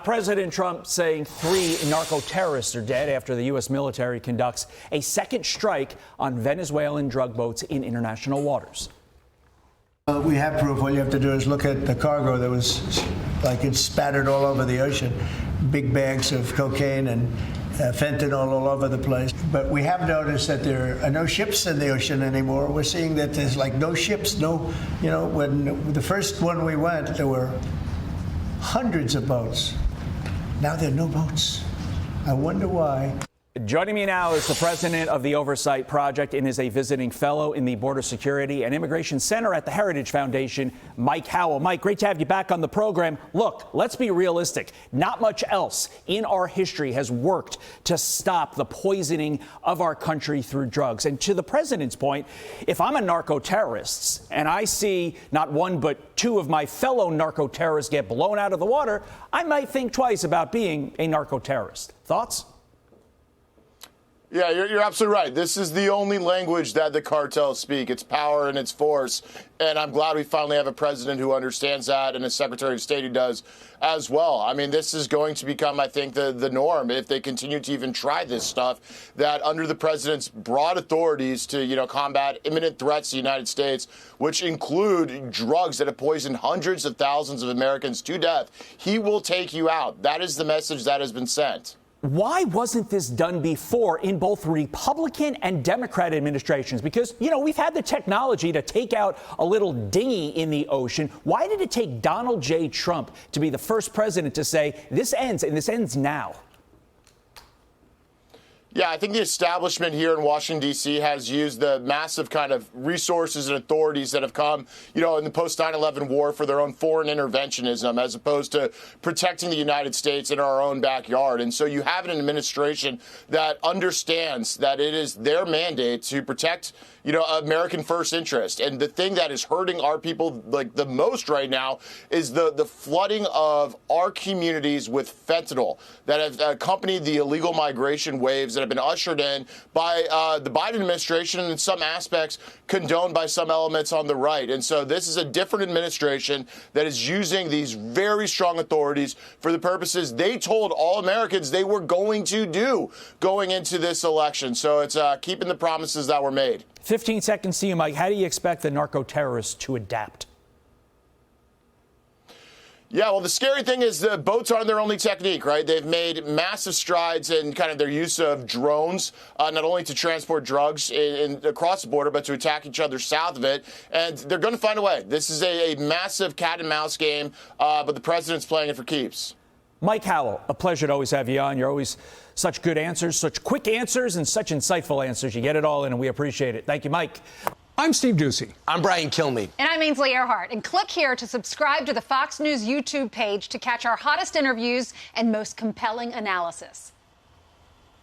President Trump saying 3 narco-terrorists are dead after the U.S. military conducts a second strike on Venezuelan drug boats in international waters. We have proof. All you have to do is look at the cargo that was like it's spattered all over the ocean. Big bags of cocaine and fentanyl all over the place. But we have noticed that there are no ships in the ocean anymore. We're seeing that there's like no ships, when the first one we went, there were hundreds of boats. Now there are no boats. I wonder why. Joining me now is the president of the Oversight Project and is a visiting fellow in the Border Security and Immigration Center at the Heritage Foundation, Mike Howell. Mike, great to have you back on the program. Look, let's be realistic. Not much else in our history has worked to stop the poisoning of our country through drugs. And to the president's point, if I'm a narco-terrorist and I see not one but 2 of my fellow narco-terrorists get blown out of the water, I might think twice about being a narco-terrorist. Thoughts? Yeah, you're absolutely right. This is the only language that the cartels speak. It's power and it's force. And I'm glad we finally have a president who understands that and a secretary of state who does as well. I mean, this is going to become, I think, the norm if they continue to even try this stuff, that under the president's broad authorities to, combat imminent threats to the United States, which include drugs that have poisoned hundreds of thousands of Americans to death, he will take you out. That is the message that has been sent. Why wasn't this done before in both Republican and Democrat administrations? Because, we've had the technology to take out a little dinghy in the ocean. Why did it take Donald J. Trump to be the first president to say this ends and this ends now? Yeah, I think the establishment here in Washington, D.C. has used the massive kind of resources and authorities that have come, in the post-9/11 war for their own foreign interventionism as opposed to protecting the United States in our own backyard. And so you have an administration that understands that it is their mandate to protect, American first interest. And the thing that is hurting our people like the most right now is the flooding of our communities with fentanyl that have accompanied the illegal migration waves that have been ushered in by the Biden administration and in some aspects condoned by some elements on the right. And so this is a different administration that is using these very strong authorities for the purposes they told all Americans they were going to do going into this election. So it's keeping the promises that were made. 15 seconds to you, Mike. How do you expect the narco-terrorists to adapt? Yeah, well, the scary thing is the boats aren't their only technique, right? They've made massive strides in kind of their use of drones, not only to transport drugs across the border, but to attack each other south of it. And they're going to find a way. This is a massive cat and mouse game, but the president's playing it for keeps. Mike Howell, a pleasure to always have you on. You're always such good answers, such quick answers, and such insightful answers. You get it all in, and we appreciate it. Thank you, Mike. I'm Steve Doocy. I'm Brian Kilmeade. And I'm Ainsley Earhart. And click here to subscribe to the Fox News YouTube page to catch our hottest interviews and most compelling analysis.